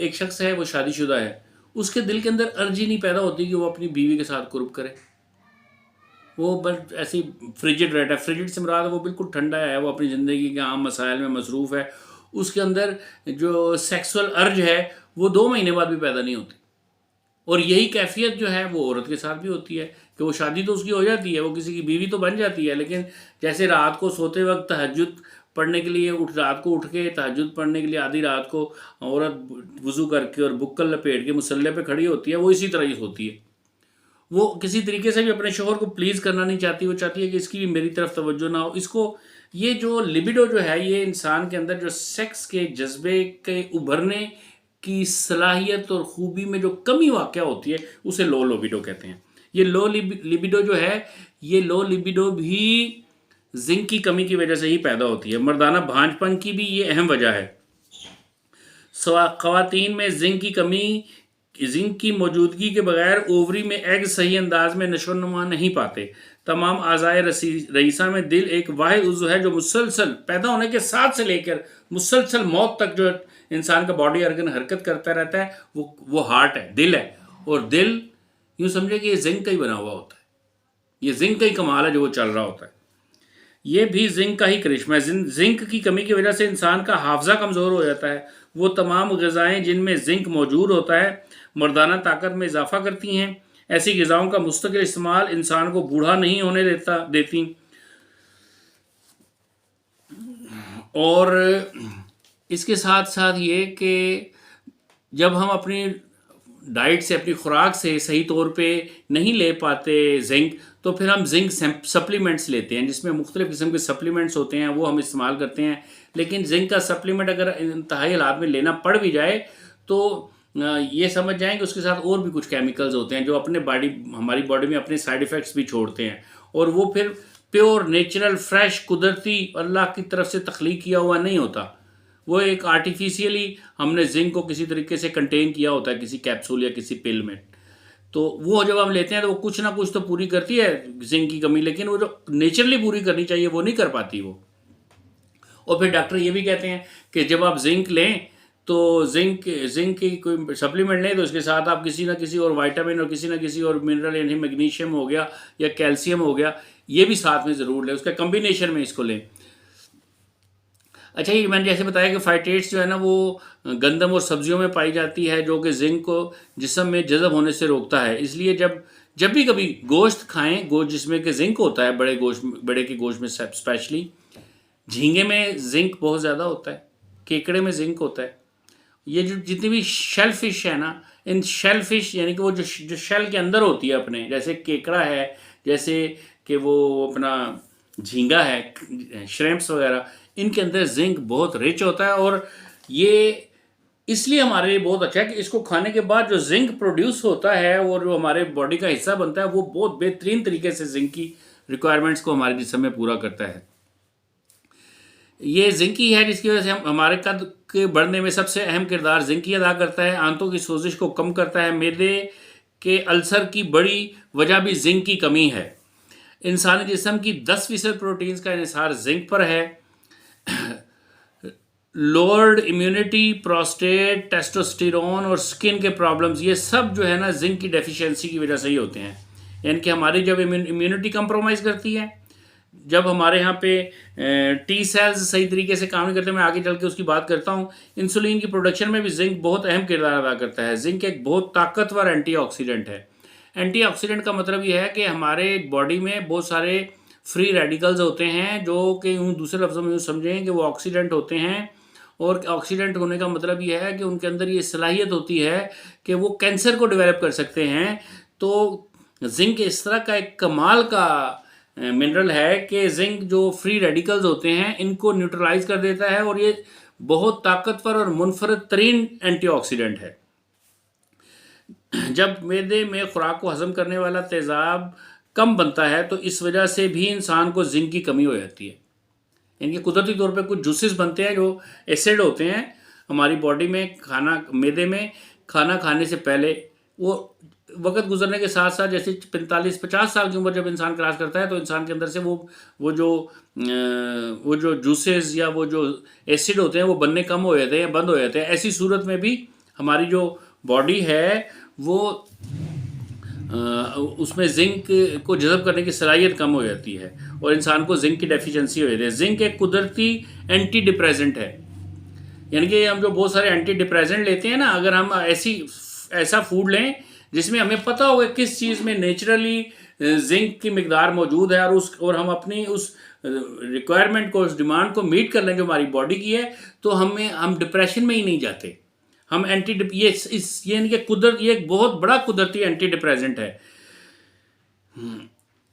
एक शख्स है, वो शादीशुदा है, उसके दिल के अंदर अर्जी नहीं पैदा होती कि वो अपनी बीवी के साथ कुर्ब करे। वो बस ऐसी फ्रिजिड रहता है। फ्रिजिड से मुराद वो बिल्कुल ठंडा है, वो अपनी ज़िंदगी के आम मसाइल में मसरूफ़ है, उसके अंदर जो सेक्सुअल अर्ज है वो 2 महीने बाद भी पैदा नहीं होती। और यही कैफियत जो है वो औरत के साथ भी होती है कि वो शादी तो उसकी हो जाती है, वो किसी की बीवी तो बन जाती है, लेकिन जैसे रात को सोते वक्त तहज्जुद पढ़ने के लिए रात को उठ के तहज्जुद पढ़ने के लिए आधी रात को औरत वज़ू करके और बुक्कल लपेट के मुसल्ले पे खड़ी होती है, वो इसी तरह ही होती है। वो किसी तरीके से भी अपने शोहर को प्लीज़ करना नहीं चाहती, वो चाहती है कि इसकी भी मेरी तरफ तवज्जो ना हो। इसको ये जो लिबिडो जो है, ये इंसान के अंदर जो सेक्स के जज्बे के उभरने की सलाहियत और ख़ूबी में जो कमी वाक़या होती है उसे लो लिबिडो कहते हैं। ये लो लिबिडो जो है, ये लो लिबिडो भी जिंक की कमी की वजह से ही पैदा होती है। मर्दाना भांजपन की भी ये अहम वजह है। ख़वातीन में जिंक की कमी जिंक की मौजूदगी के बगैर ओवरी में एग सही अंदाज में नशोनुमा नहीं पाते। तमाम आज़ाए रईसा में दिल एक वाहिद उज़्व है जो मुसलसल पैदा होने के साथ से लेकर मुसलसल मौत तक जो इंसान का बॉडी ऑर्गन हरकत करता रहता है, वो हार्ट है, दिल है। और दिल यूँ समझे कि ये जिंक का ही बना हुआ होता है, ये जिंक का ही कमाल है जो वो चल रहा होता है। ये भी जिंक का ही करिश्मा है। जिंक की कमी की वजह से इंसान का हाफजा कमज़ोर हो जाता है। वो तमाम ग़िज़ाएँ जिनमें जिंक मौजूद होता है मर्दाना ताकत में इजाफा करती हैं। ऐसी ग़िज़ाओं का मुस्तकिल इस्तेमाल इंसान को बूढ़ा नहीं होने देती। और इसके साथ साथ ये कि जब हम अपनी डाइट से, अपनी खुराक से सही तौर पे नहीं ले पाते जिंक, तो फिर हम जिंक सप्लीमेंट्स लेते हैं, जिसमें मुख्तलिफ़ किस्म के सप्लीमेंट्स होते हैं, वो हम इस्तेमाल करते हैं। लेकिन जिंक का सप्लीमेंट अगर इंतहाई हालात में लेना पड़ भी जाए तो ये समझ जाएं कि उसके साथ और भी कुछ केमिकल्स होते हैं जो हमारी बॉडी में अपने साइड इफ़ेक्ट्स भी छोड़ते हैं। और वो फिर प्योर, नेचुरल, फ्रेश, कुदरती अल्लाह की तरफ से तख्लीक किया हुआ नहीं होता। वो एक आर्टिफिशियली हमने जिंक को किसी तरीके से कंटेन किया होता है किसी कैप्सूल या किसी पिल में। तो वो जब हम लेते हैं तो वो कुछ ना कुछ तो पूरी करती है जिंक की कमी, लेकिन वो जो नेचुरली पूरी करनी चाहिए वो नहीं कर पाती वो। और फिर डॉक्टर ये भी कहते हैं कि जब आप जिंक लें तो जिंक की कोई सप्लीमेंट लें तो उसके साथ आप किसी ना किसी और विटामिन और किसी ना किसी और मिनरल, यानी मैग्नीशियम हो गया या कैल्शियम हो गया, ये भी साथ में ज़रूर लें, उसका कम्बिनेशन में इसको लें। अच्छा, ये मैंने जैसे बताया कि फाइटेट्स जो है ना वो गंदम और सब्जियों में पाई जाती है जो कि जिंक को जिस्म में जज़ब होने से रोकता है। इसलिए जब भी कभी गोश्त खाएं, गोश्त जिसमें कि जिंक होता है, बड़े के गोश्त में स्पेशली, झींगे में जिंक बहुत ज़्यादा होता है, केकड़े में जिंक होता है। ये जो जितनी भी शेल फिश है ना, इन शेल फिश यानी कि वो जो शेल के अंदर होती है अपने, जैसे केकड़ा है, जैसे कि वो अपना झींगा है, श्रिम्प्स वगैरह, इनके अंदर जिंक बहुत रिच होता है। और ये इसलिए हमारे लिए बहुत अच्छा है कि इसको खाने के बाद जो जिंक प्रोड्यूस होता है और जो हमारे बॉडी का हिस्सा बनता है वो बहुत बेहतरीन तरीके से जिंक की रिक्वायरमेंट्स को हमारे जिस्म में पूरा करता है। ये जिंक ही है जिसकी वजह से हमारे कद के बढ़ने में सबसे अहम किरदार जिंक ही अदा करता है। आंतों की सोजिश को कम करता है। मैदे के अल्सर की बड़ी वजह भी जिंक की कमी है। इंसानी जिस्म की 10% प्रोटीन्स का इन्हिसार जिंक पर है। लोअर्ड इम्यूनिटी, प्रोस्टेट, टेस्टोस्टेरोन और स्किन के प्रॉब्लम्स, ये सब जो है ना जिंक की डेफिशिएंसी की वजह से ही होते हैं। यानी कि हमारी जब इम्यूनिटी कंप्रोमाइज़ करती है, जब हमारे यहाँ पे टी सेल्स सही तरीके से काम नहीं करते, मैं आगे चल के उसकी बात करता हूँ। इंसुलिन की प्रोडक्शन में भी जिंक बहुत अहम किरदार अदा करता है। जिंक एक बहुत ताकतवर एंटीऑक्सीडेंट है। एंटीऑक्सीडेंट का मतलब यह है कि हमारे बॉडी में बहुत सारे फ्री रेडिकल्स होते हैं जो कि यूँ दूसरे लफ्ज़ों में यूँ समझें कि वो ऑक्सीडेंट होते हैं। और ऑक्सीडेंट होने का मतलब यह है कि उनके अंदर ये सलाहियत होती है कि वो कैंसर को डेवलप कर सकते हैं। तो जिंक इस तरह का एक कमाल का मिनरल है कि जिंक जो फ्री रेडिकल्स होते हैं इनको न्यूट्रलाइज कर देता है और ये बहुत ताकतवर और मुनफरद तरीन एंटीऑक्सीडेंट है। जब मैदे में खुराक को हजम करने वाला तेज़ाब कम बनता है तो इस वजह से भी इंसान को जिंक की कमी हो जाती है। इनके कुदरती तौर पे कुछ जूसेस बनते हैं जो एसिड होते हैं हमारी बॉडी में, मैदे में खाना खाने से पहले। वो वक्त गुजरने के साथ साथ जैसे 45-50 साल की उम्र जब इंसान क्रॉस करता है तो इंसान के अंदर से वो जो जूसेस या वो जो एसिड होते हैं वो बनने कम हो जाते हैं, बंद हो जाते हैं। ऐसी सूरत में भी हमारी जो बॉडी है वो उसमें जिंक को जज़ब करने की सलाहियत कम हो जाती है और इंसान को जिंक की डेफिशिएंसी हो जाती है। जिंक एक कुदरती एंटी डिप्रेसेंट है। यानी कि हम जो बहुत सारे एंटी डिप्रेसेंट लेते हैं ना, अगर हम ऐसा फूड लें जिसमें हमें पता होगा किस चीज़ में नेचुरली जिंक की मिकदार मौजूद है और हम अपनी उस रिक्वायरमेंट को, उस डिमांड को मीट कर लें जो हमारी बॉडी की है, तो हम डिप्रेशन में ही नहीं जाते। हम ये यानी कि ये एक बहुत बड़ा कुदरती एंटी डिप्रेसेंट है।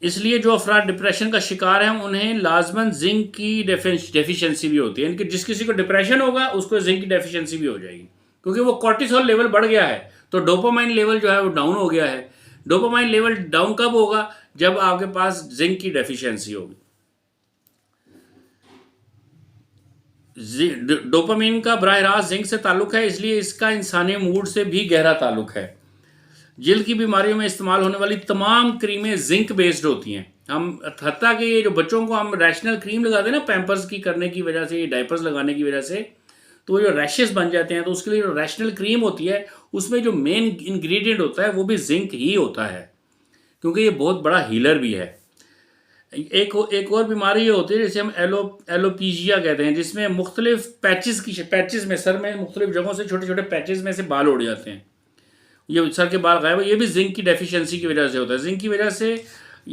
इसलिए जो अफराद डिप्रेशन का शिकार हैं उन्हें लाजमन जिंक की डेफिशिएंसी भी होती है। यानी कि जिस किसी को डिप्रेशन होगा उसको जिंक की डेफिशिएंसी भी हो जाएगी, क्योंकि वो कॉर्टिसोल लेवल बढ़ गया है तो डोपामाइन लेवल जो है वो डाउन हो गया है। डोपामाइन लेवल डाउन कब होगा? जब आपके पास जिंक की डेफिशिएंसी होगी। डोपामिन का बराह रास्त जिंक से ताल्लुक है, इसलिए इसका इंसानी मूड से भी गहरा ताल्लुक है। जिल्द की बीमारियों में इस्तेमाल होने वाली तमाम क्रीमें जिंक बेस्ड होती हैं। हम हत्ता कि ये जो बच्चों को हम रैशनल क्रीम लगाते हैं ना पैम्पर्स की करने की वजह से, ये डायपर्स लगाने की वजह से, तो वो जो रैशेस बन जाते हैं, तो उसके लिए जो रैशनल क्रीम होती है उसमें जो मेन इंग्रेडिएंट होता है वो भी जिंक ही होता है, क्योंकि ये बहुत बड़ा हीलर भी है। एक और बीमारी ये होती है जिसे हम एलोपीजिया कहते हैं, जिसमें मुख्तलिफ पैचेस में, सर में मुख्तलिफ जगहों से छोटे छोटे पैचेस में से बाल उड़ जाते हैं, ये सर के बाल गायब। ये भी जिंक की डेफिशिएंसी की वजह से होता है। जिंक की वजह से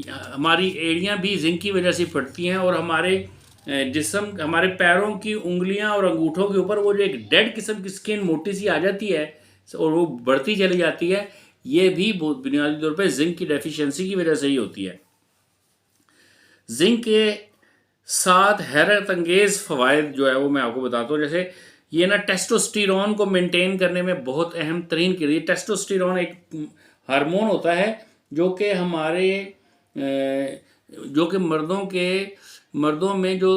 हमारी एड़ियाँ भी जिंक की वजह से फटती हैं, और हमारे जिस्म, हमारे पैरों की उंगलियां और अंगूठों के ऊपर वो जो एक डेड किस्म की स्किन मोटी सी आ जाती है और वो बढ़ती चली जाती है, ये भी बहुत बुनियादी तौर पे जिंक की डेफिशिएंसी की वजह से ही होती है। जिंक के 7 हैरत अंगेज़ फ़वाइद जो है वो मैं आपको बताता हूँ। जैसे ये ना टेस्टोस्टेरोन को मेंटेन करने में बहुत अहम तरीन के लिए, टेस्टोस्टेरोन एक हार्मोन होता है जो कि हमारे जो कि मर्दों में जो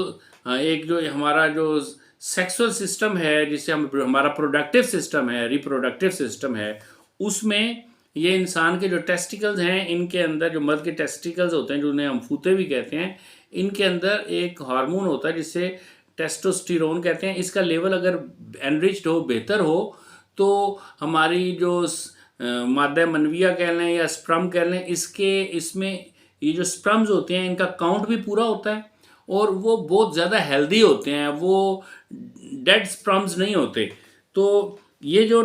एक जो हमारा जो सेक्सुअल सिस्टम है, जिससे हम हमारा प्रोडक्टिव सिस्टम है, रिप्रोडक्टिव सिस्टम है, उसमें ये इंसान के जो टेस्टिकल्स हैं, इनके अंदर जो मर्द के टेस्टिकल्स होते हैं, जो उन्हें हम फूते भी कहते हैं, इनके अंदर एक हार्मोन होता है जिससे टेस्टोस्टेरोन कहते हैं। इसका लेवल अगर एनरिच्ड हो, बेहतर हो, तो हमारी जो मादा मनविया कह लें या स्पर्म कह लें, इसमें ये जो स्पर्म्स होते हैं इनका काउंट भी पूरा होता है और वो बहुत ज़्यादा हेल्दी होते हैं, वो डेड स्पर्म्स नहीं होते। तो ये जो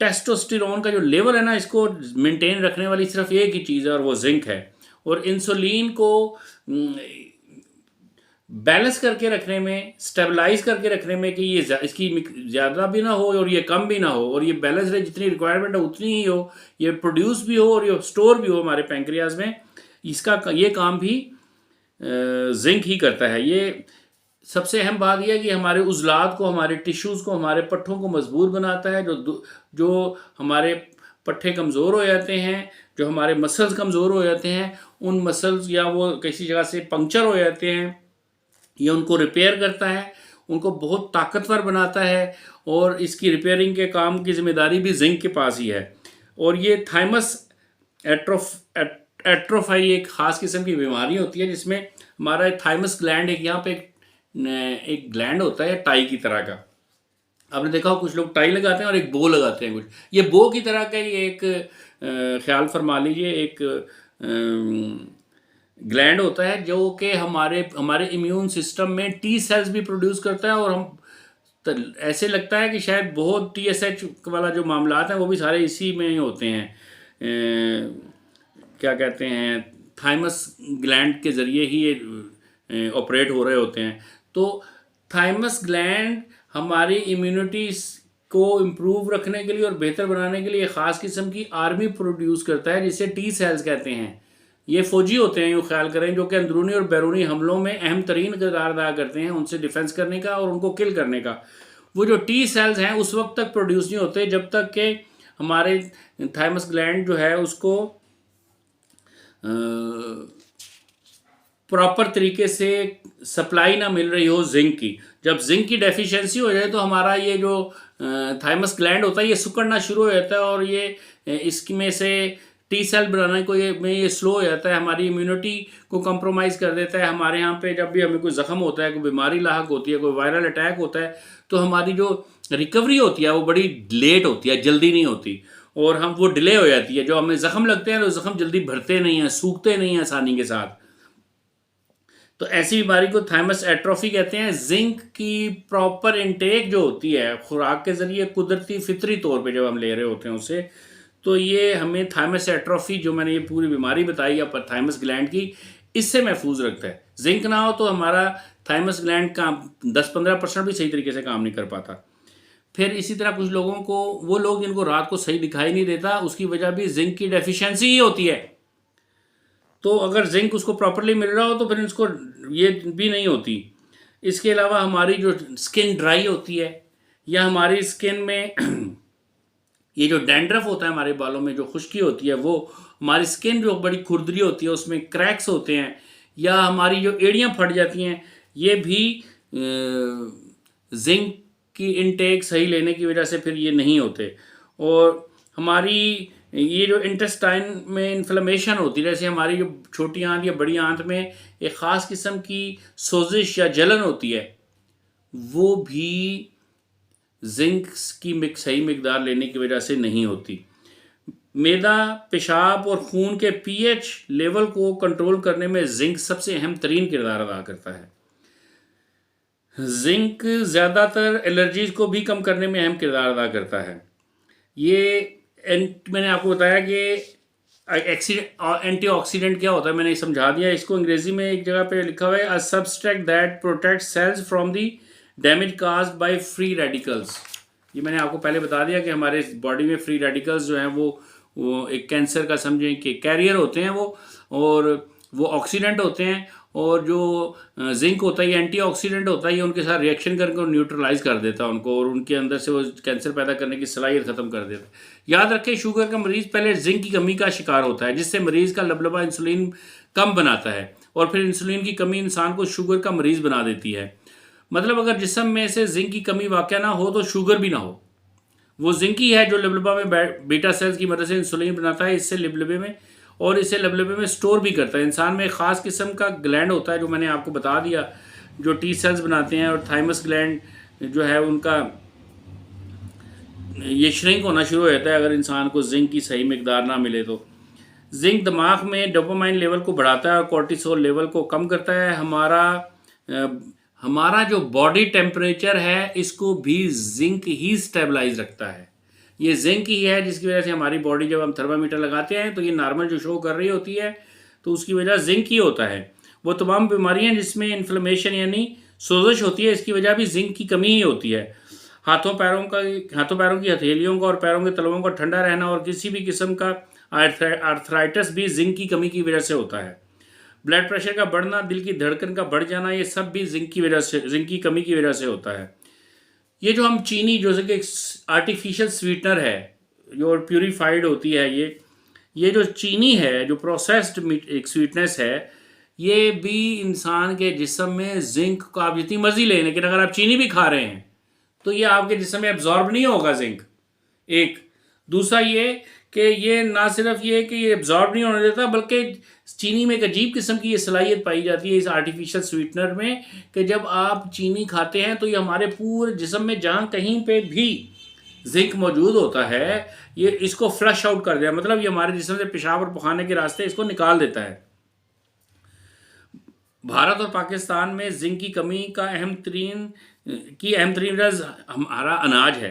टेस्टोस्टेरोन का जो लेवल है ना, इसको मेंटेन रखने वाली सिर्फ एक ही चीज़ है और वो जिंक है। और इंसुलिन को बैलेंस करके रखने में, स्टेबलाइज करके रखने में कि ये इसकी ज़्यादा भी ना हो और ये कम भी ना हो, और ये बैलेंस रहे, जितनी रिक्वायरमेंट है उतनी ही हो, ये प्रोड्यूस भी हो और ये स्टोर भी हो हमारे पैंक्रियाज में, इसका ये काम भी जिंक ही करता है। ये सबसे अहम बात यह है कि हमारे उज़लात को, हमारे टिश्यूज़ को, हमारे पट्ठों को मजबूत बनाता है। जो हमारे पट्ठे कमज़ोर हो जाते हैं, जो हमारे मसल्स कमज़ोर हो जाते हैं, उन मसल्स या वो किसी जगह से पंक्चर हो जाते हैं, ये उनको रिपेयर करता है, उनको बहुत ताकतवर बनाता है, और इसकी रिपेयरिंग के काम की जिम्मेदारी भी जिंक के पास ही है। और ये थाइमस एट्रोफाई एक ख़ास किस्म की बीमारी होती है जिसमें हमारा थाइमस ग्लैंड, एक यहाँ पे एक ग्लैंड होता है टाई की तरह का। आपने देखा हो कुछ लोग टाई लगाते हैं और एक बो लगाते हैं, कुछ ये बो की तरह का ही एक ख्याल फरमा लीजिए, एक ग्लैंड होता है जो कि हमारे इम्यून सिस्टम में टी सेल्स भी प्रोड्यूस करता है। और हम ऐसे लगता है कि शायद बहुत TSH वाला जो मामलात हैं वो भी सारे इसी में ही होते हैं, क्या कहते हैं, थाइमस ग्लैंड के ज़रिए ही ये ऑपरेट हो रहे होते हैं। तो थाइमस ग्लैंड हमारी इम्यूनिटी को इम्प्रूव रखने के लिए और बेहतर बनाने के लिए ख़ास किस्म की आर्मी प्रोड्यूस करता है जिसे टी सेल्स कहते हैं। ये फ़ौजी होते हैं, यूँ ख्याल करें, जो कि अंदरूनी और बैरूनी हमलों में अहम तरीन किरदार अदा करते हैं, उनसे डिफेंस करने का और उनको किल करने का। वो जो टी सेल्स हैं उस वक्त तक प्रोड्यूस नहीं होते जब तक कि हमारे थाइमस ग्लैंड जो है उसको प्रॉपर तरीके से सप्लाई ना मिल रही हो जिंक की। जब जिंक की डेफिशिएंसी हो जाए तो हमारा ये जो थाइमस ग्लैंड होता है ये सिकुड़ना शुरू हो जाता है, और ये इसमें से टी सेल बनाने को ये स्लो हो जाता है, हमारी इम्यूनिटी को कंप्रोमाइज़ कर देता है। हमारे यहाँ पे जब भी हमें कोई ज़ख्म होता है, कोई बीमारी लाहक होती है, कोई वायरल अटैक होता है, तो हमारी जो रिकवरी होती है वो बड़ी लेट होती है, जल्दी नहीं होती, और हम वो डिले हो जाती है। जो हमें ज़ख्म लगते हैं तो ज़ख्म जल्दी भरते नहीं हैं, सूखते नहीं हैं आसानी के साथ। तो ऐसी बीमारी को थाइमस एट्रोफी कहते हैं। जिंक की प्रॉपर इनटेक जो होती है खुराक के ज़रिए, कुदरती फितरी तौर पे जब हम ले रहे होते हैं उसे, तो ये हमें थाइमस एट्रोफी, जो मैंने ये पूरी बीमारी बताई या थाइमस ग्लैंड की, इससे महफूज रखता है। जिंक ना हो तो हमारा थाइमस ग्लैंड का 10-15% भी सही तरीके से काम नहीं कर पाता। फिर इसी तरह कुछ लोगों को, वो लोग जिनको रात को सही दिखाई नहीं देता, उसकी वजह भी जिंक की डेफिशिएंसी ही होती है। तो अगर जिंक उसको प्रॉपरली मिल रहा हो तो फिर उसको ये भी नहीं होती। इसके अलावा हमारी जो स्किन ड्राई होती है, या हमारी स्किन में ये जो डैंड्रफ होता है हमारे बालों में, जो खुश्की होती है, वो हमारी स्किन जो बड़ी खुरदरी होती है उसमें क्रैक्स होते हैं, या हमारी जो एड़ियाँ फट जाती हैं, ये भी जिंक की इनटेक सही लेने की वजह से फिर ये नहीं होते। और हमारी ये जो इंटेस्टाइन में इन्फ्लेमेशन होती है, जैसे हमारी जो छोटी आंत या बड़ी आंत में एक ख़ास किस्म की सोजिश या जलन होती है, वो भी जिंक की सही मिकदार लेने की वजह से नहीं होती। मैदा, पेशाब और खून के पीएच लेवल को कंट्रोल करने में जिंक सबसे अहम तरीन किरदार अदा करता है। जिंक ज़्यादातर एलर्जीज को भी कम करने में अहम किरदार अदा करता है। मैंने आपको बताया कि एंटीऑक्सीडेंट क्या होता है, मैंने समझा दिया इसको। अंग्रेजी में एक जगह पे लिखा हुआ है, a substance that protect cells from the damage caused by free radicals. ये मैंने आपको पहले बता दिया कि हमारे बॉडी में फ्री रेडिकल्स जो हैं वो एक कैंसर का समझें कि कैरियर होते हैं वो, और वो ऑक्सीडेंट होते हैं, और जो जिंक होता है ये एंटीऑक्सीडेंट होता है, ये उनके साथ रिएक्शन करके न्यूट्रलाइज कर देता है उनको, और उनके अंदर से वो कैंसर पैदा करने की सलाहियत ख़त्म कर देता है। याद रखें, शुगर का मरीज़ पहले जिंक की कमी का शिकार होता है, जिससे मरीज़ का लबलबा इंसुलिन कम बनाता है, और फिर इंसुलिन की कमी इंसान को शुगर का मरीज़ बना देती है। मतलब अगर जिस्म में से जिंक की कमी वाक़या ना हो तो शुगर भी ना हो। वो जिंक ही है जो लबलबा में बीटा सेल्स की मदद से इंसुलिन बनाता है, इससे लबलबे में, और इसे लबलबे में स्टोर भी करता है। इंसान में एक ख़ास किस्म का ग्लैंड होता है जो मैंने आपको बता दिया, जो टी सेल्स बनाते हैं, और थाइमस ग्लैंड जो है उनका ये श्रिंक होना शुरू हो जाता है अगर इंसान को जिंक की सही मिकदार ना मिले तो। जिंक दिमाग में डोपामाइन लेवल को बढ़ाता है और कोर्टिसोल लेवल को कम करता है। हमारा जो बॉडी टेम्परेचर है इसको भी जिंक ही स्टेबलाइज रखता है। ये जिंक ही है जिसकी वजह से हमारी बॉडी, जब हम थर्मामीटर लगाते हैं तो ये नॉर्मल जो शो कर रही होती है, तो उसकी वजह जिंक ही होता है। वो तमाम बीमारियां जिसमें इन्फ्लेमेशन यानी सोजिश होती है, इसकी वजह भी जिंक की कमी ही होती है। हाथों पैरों की हथेलियों का और पैरों के तलवों का ठंडा रहना और किसी भी किस्म का आर्थराइटिस भी जिंक की कमी की वजह से होता है। ब्लड प्रेशर का बढ़ना, दिल की धड़कन का बढ़ जाना, ये सब भी जिंक की कमी की वजह से होता है। ये जो हम चीनी, जो कि आर्टिफिशियल स्वीटनर है, जो प्यूरिफाइड होती है, ये जो चीनी है, जो प्रोसेस्ड एक स्वीटनेस है, ये भी इंसान के जिस्म में जिंक को आप जितनी मर्जी लें, लेकिन अगर आप चीनी भी खा रहे हैं तो ये आपके जिस्म में एब्जॉर्ब नहीं होगा जिंक। एक दूसरा ये कि ये ना सिर्फ ये कि ये एब्जॉर्ब नहीं होने देता, बल्कि चीनी में एक अजीब किस्म की ये सलाहियत पाई जाती है इस आर्टिफिशियल स्वीटनर में, कि जब आप चीनी खाते हैं तो ये हमारे पूरे जिस्म में जहाँ कहीं पे भी जिंक मौजूद होता है, ये इसको फ्लश आउट कर दिया, मतलब ये हमारे जिस्म से पेशाब और पखाने के रास्ते इसको निकाल देता है। भारत और पाकिस्तान में जिंक की कमी का अहम तरीन वजह हमारा अनाज है।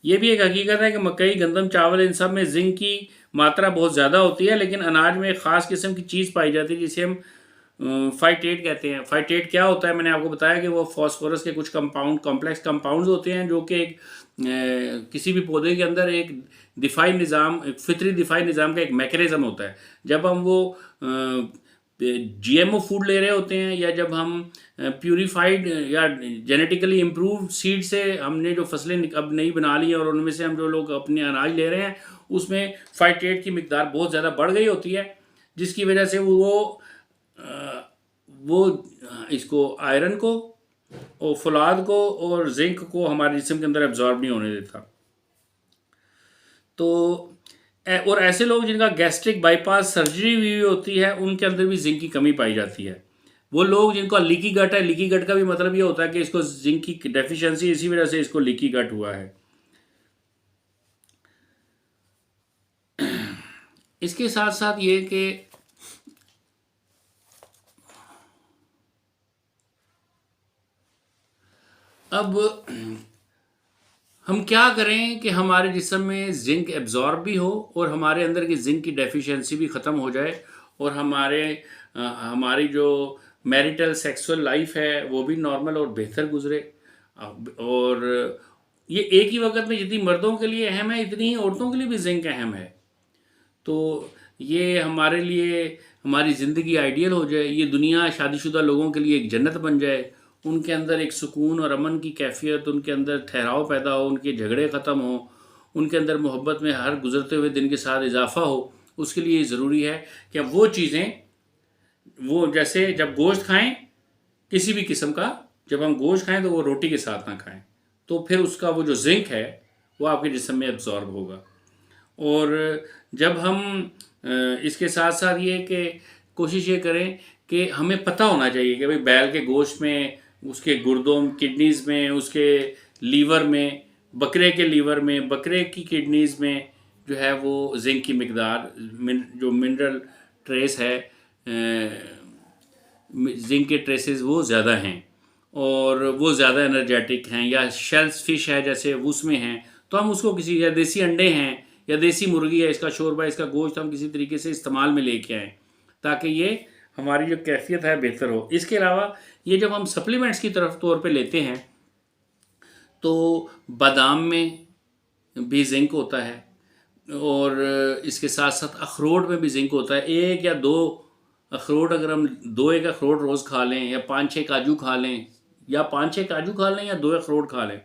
ये भी एक हकीकत है कि मकई, गंदम, चावल, इन सब में जिंक की मात्रा बहुत ज़्यादा होती है, लेकिन अनाज में एक ख़ास किस्म की चीज़ पाई जाती है जिसे हम फाइटेट कहते हैं। फाइटेट क्या होता है, मैंने आपको बताया कि वो फॉस्फोरस के कुछ कॉम्प्लेक्स कंपाउंड्स होते हैं, जो कि किसी भी पौधे के अंदर एक फितरी दिफाई निज़ाम का एक मैकेनिज़्म होता है। जब हम वो जीएमओ फूड ले रहे होते हैं, या जब हम प्यूरिफाइड या जेनेटिकली इम्प्रूव सीड से हमने जो फसलें अब नई बना ली हैं और उनमें से हम जो लोग अपने अनाज ले रहे हैं, उसमें फाइटेट की मिकदार बहुत ज़्यादा बढ़ गई होती है, जिसकी वजह से वो इसको आयरन को और फौलाद को और जिंक को हमारे जिस्म के अंदर एब्जॉर्ब नहीं होने देता। तो और ऐसे लोग जिनका गैस्ट्रिक बाईपास सर्जरी हुई होती है, उनके अंदर भी जिंक की कमी पाई जाती है। वो लोग जिनको लीकी गट है, लीकी गट का भी मतलब ये होता है कि इसको जिंक की डेफिशिएंसी, इसी वजह से इसको लीकी गट हुआ है। इसके साथ साथ ये कि अब हम क्या करें कि हमारे जिस्म में जिंक एब्जॉर्ब भी हो और हमारे अंदर की जिंक की डेफिशिएंसी भी ख़त्म हो जाए, और हमारी जो मैरिटल सेक्सुअल लाइफ है वो भी नॉर्मल और बेहतर गुजरे। और ये एक ही वक्त में जितनी मर्दों के लिए अहम है, इतनी ही औरतों के लिए भी जिंक अहम है। तो ये हमारे लिए हमारी ज़िंदगी आइडियल हो जाए, ये दुनिया शादीशुदा लोगों के लिए एक जन्नत बन जाए, उनके अंदर एक सुकून और अमन की कैफियत, उनके अंदर ठहराव पैदा हो, उनके झगड़े ख़त्म हो, उनके अंदर मोहब्बत में हर गुजरते हुए दिन के साथ इजाफ़ा हो। उसके लिए ज़रूरी है कि वो चीज़ें, वो जैसे जब गोश्त खाएं किसी भी किस्म का, जब हम गोश्त खाएं तो वो रोटी के साथ ना खाएं, तो फिर उसका वो जो जिंक है वो आपके जिस्म में एब्जॉर्ब होगा। और जब हम इसके साथ साथ ये कि कोशिश ये करें कि हमें पता होना चाहिए कि भाई बैल के गोश्त में, उसके गुर्दों, किडनीज़ में, उसके लीवर में, बकरे के लीवर में, बकरे की किडनीज़ में जो है वो जिंक की मकदार, जो मिनरल ट्रेस है, जिंक के ट्रेसेस वो ज़्यादा हैं और वो ज़्यादा एनर्जेटिक हैं। या शेल्स फिश है जैसे उसमें हैं, तो हम उसको किसी, या देसी अंडे हैं या देसी मुर्गी है, इसका शोरबा, इसका गोश्त हम किसी तरीके से इस्तेमाल में लेके आएँ ताकि ये हमारी जो कैफियत है बेहतर हो। इसके अलावा ये जब हम सप्लीमेंट्स की तरफ तौर पे लेते हैं तो बादाम में भी जिंक होता है और इसके साथ साथ अखरोट में भी जिंक होता है। एक या दो अखरोट, अगर हम एक अखरोट रोज़ खा लें या 5-6 काजू खा लें, या 5-6 काजू खा लें या 2 अखरोट खा लें,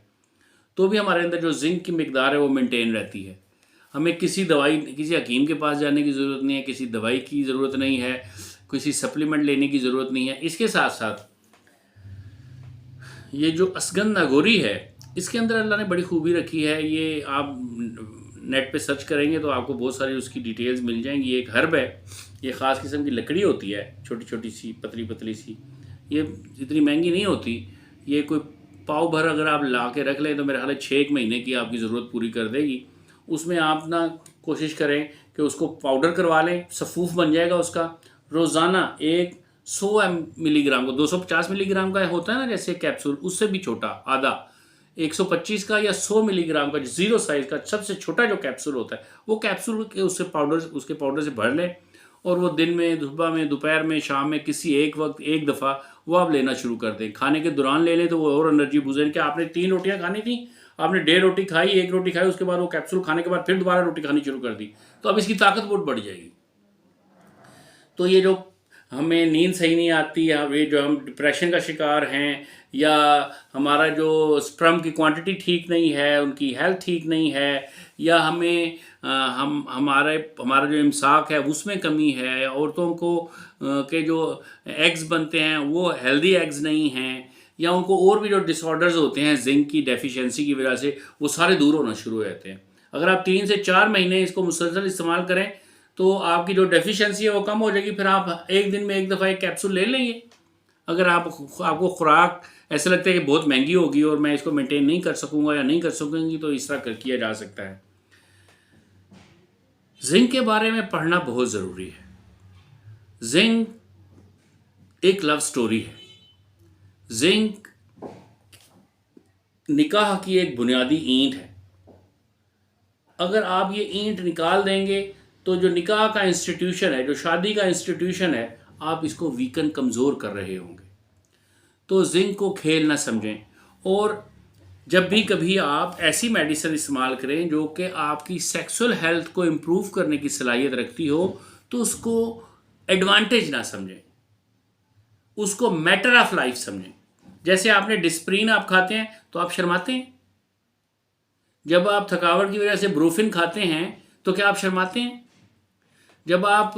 तो भी हमारे अंदर जो जिंक की मकदार है वो मेंटेन रहती है। हमें किसी दवाई, किसी हकीम के पास जाने की ज़रूरत नहीं है, किसी दवाई की ज़रूरत नहीं है, किसी सप्लीमेंट लेने की ज़रूरत नहीं है। इसके साथ साथ ये जो असगंध नागौरी है, इसके अंदर अल्लाह ने बड़ी खूबी रखी है। ये आप नेट पे सर्च करेंगे तो आपको बहुत सारी उसकी डिटेल्स मिल जाएंगी। ये एक हर्ब है, ये ख़ास किस्म की लकड़ी होती है, छोटी छोटी सी, पतली पतली सी। ये इतनी महंगी नहीं होती, ये कोई पाव भर अगर आप ला के रख लें तो मेरे ख्याल है 6 महीने की आपकी ज़रूरत पूरी कर देगी। उसमें आप ना कोशिश करें कि उसको पाउडर करवा लें, सफ़ूफ बन जाएगा उसका। रोज़ाना एक 100 मिलीग्राम को, 250 मिलीग्राम का होता है ना जैसे कैप्सूल, उससे भी छोटा आधा, 125 का या 100 मिलीग्राम का ज़ीरो साइज़ का सबसे छोटा जो कैप्सूल होता है, वो कैप्सूल के उसके पाउडर से भर लें और वो दिन में, सुबह में, दोपहर में, शाम में, किसी एक वक्त एक दफ़ा वो आप लेना शुरू कर दें। खाने के दौरान ले लें तो वो और एनर्जी बूस्ट। कि आपने 3 रोटियां खानी थी, आपने 1.5 रोटी खाई, 1 रोटी खाई, उसके बाद वो कैप्सूल खाने के बाद फिर दोबारा रोटी खानी शुरू कर दी, तो अब इसकी ताकत बहुत बढ़ जाएगी। तो ये जो हमें नींद सही नहीं आती, या ये जो हम डिप्रेशन का शिकार हैं, या हमारा जो स्पर्म की क्वांटिटी ठीक नहीं है, उनकी हेल्थ ठीक नहीं है, या हमें हमारा जो इम्साक है उसमें कमी है, औरतों को के जो एग्स बनते हैं वो हेल्दी एग्स नहीं हैं, या उनको और भी जो डिसऑर्डर्स होते हैं जिंक की डेफिशिएंसी की वजह से, वो सारे दूर होना शुरू हो जाते हैं। अगर आप 3 से 4 महीने इसको मुसलसल इस्तेमाल करें तो आपकी जो डेफिशिएंसी है वो कम हो जाएगी। फिर आप एक दिन में एक दफ़ा एक कैप्सूल ले लेंगे। अगर आपको खुराक ऐसा लगता है कि बहुत महंगी होगी और मैं इसको मेंटेन नहीं कर सकूंगा या नहीं कर सकूंगी, तो इस तरह किया जा सकता है। जिंक के बारे में पढ़ना बहुत ज़रूरी है। जिंक एक लव स्टोरी है। जिंक निकाह की एक बुनियादी ईंट है। अगर आप ये ईंट निकाल देंगे तो जो निकाह का इंस्टीट्यूशन है, जो शादी का इंस्टीट्यूशन है, आप इसको वीकन, कमज़ोर कर रहे होंगे। तो जिंक को खेल ना समझें। और जब भी कभी आप ऐसी मेडिसिन इस्तेमाल करें जो कि आपकी सेक्सुअल हेल्थ को इम्प्रूव करने की सलाहियत रखती हो, तो उसको एडवांटेज ना समझें, उसको मैटर ऑफ लाइफ समझें। जैसे आपने डिस्प्रिन आप खाते हैं तो आप शर्माते हैं। जब आप थकावट की वजह से ब्रूफिन खाते हैं तो क्या आप शर्माते हैं? जब आप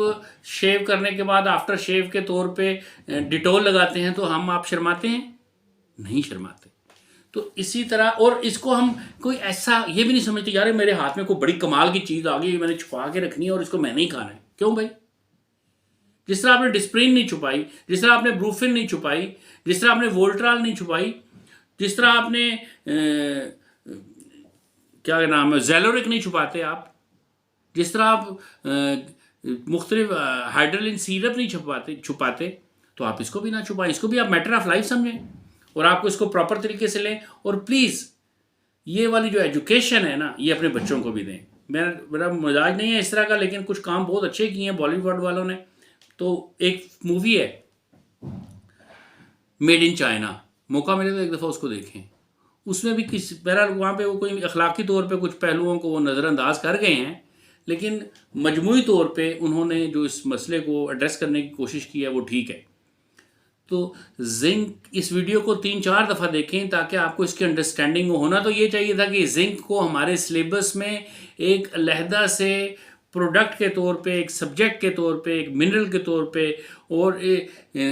शेव करने के बाद आफ्टर शेव के तौर पे डिटोल लगाते हैं तो आप शर्माते हैं? नहीं शर्माते। तो इसी तरह, और इसको हम कोई ऐसा ये भी नहीं समझते यार मेरे हाथ में कोई बड़ी कमाल की चीज़ आ गई, मैंने छुपा के रखनी है और इसको मैंने ही खाना है। क्यों भाई? जिस तरह आपने डिस्प्रिन नहीं छुपाई, जिस तरह आपने ब्रूफिन नहीं छुपाई, जिस तरह आपने वोल्ट्राल नहीं छुपाई, जिस तरह आपने क्या नाम है, जेलोरिक नहीं छुपाते आप, जिस तरह आप मुख्तलिफ हाइड्रोलिन सिरप नहीं छुपाते, तो आप इसको भी ना छुपाएं। इसको भी आप मैटर ऑफ लाइफ समझें और आपको इसको प्रॉपर तरीके से लें। और प्लीज़ ये वाली जो एजुकेशन है ना, ये अपने बच्चों को भी दें। मेरा मजाज नहीं है इस तरह का, लेकिन कुछ काम बहुत अच्छे किए हैं बॉलीवुड वालों ने। तो एक मूवी है मेड इन चाइना, मौका मिले तो एक दफ़ा उसको देखें। उसमें भी बहरहाल वहाँ पे वो कोई अखलाकी तौर पे कुछ पहलुओं को वो नज़रअंदाज कर गए हैं, लेकिन मजमूई तौर पे उन्होंने जो इस मसले को एड्रेस करने की कोशिश की है वो ठीक है। तो जिंक, इस वीडियो को 3-4 दफ़ा देखें ताकि आपको इसकी अंडरस्टैंडिंग हो। होना तो ये चाहिए था कि जिंक को हमारे सिलेबस में एक अलहदा से प्रोडक्ट के तौर पे, एक सब्जेक्ट के तौर पे, एक मिनरल के तौर पे, और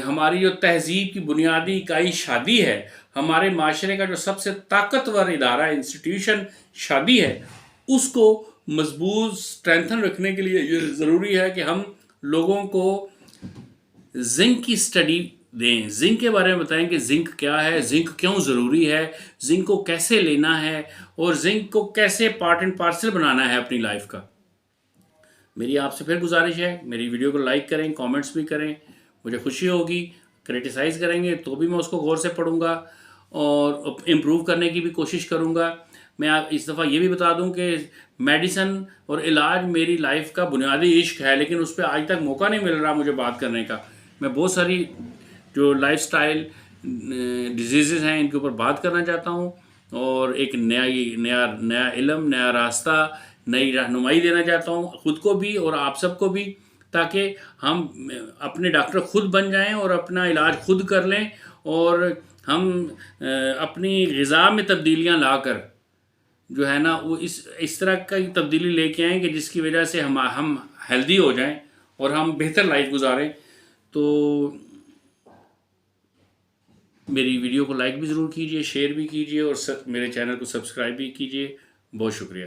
हमारी जो तहजीब की बुनियादी इकाई शादी है हमारे माशरे का जो सबसे ताकतवर इदारा इंस्टीट्यूशन शादी है, उसको मजबूत स्ट्रेंथन रखने के लिए ये ज़रूरी है कि हम लोगों को जिंक की स्टडी दें, जिंक के बारे में बताएं कि जिंक क्या है, जिंक क्यों ज़रूरी है, जिंक को कैसे लेना है और जिंक को कैसे पार्ट एंड पार्सल बनाना है अपनी लाइफ का। मेरी आपसे फिर गुजारिश है, मेरी वीडियो को लाइक करें, कमेंट्स भी करें, मुझे खुशी होगी। क्रिटिसाइज़ करेंगे तो भी मैं उसको गौर से पढ़ूंगा और इम्प्रूव करने की भी कोशिश करूंगा। मैं आप इस दफ़ा ये भी बता दूं कि मेडिसन और इलाज मेरी लाइफ का बुनियादी इश्क है, लेकिन उस पर आज तक मौका नहीं मिल रहा मुझे बात करने का। मैं बहुत सारी जो लाइफस्टाइल डिजीज़ हैं इनके ऊपर बात करना चाहता हूँ और एक नया इल्म, नया रास्ता, नई रहनुमाई देना चाहता हूँ खुद को भी और आप सबको भी, ताकि हम अपने डॉक्टर खुद बन जाएं और अपना इलाज खुद कर लें और हम अपनी ग़िज़ा में तब्दीलियाँ लाकर जो है ना वो इस तरह का तब्दीली लेके आएँ कि जिसकी वजह से हम हेल्दी हो जाएं और हम बेहतर लाइफ गुजारें। तो मेरी वीडियो को लाइक भी ज़रूर कीजिए, शेयर भी कीजिए और मेरे चैनल को सब्सक्राइब भी कीजिए। बहुत शुक्रिया।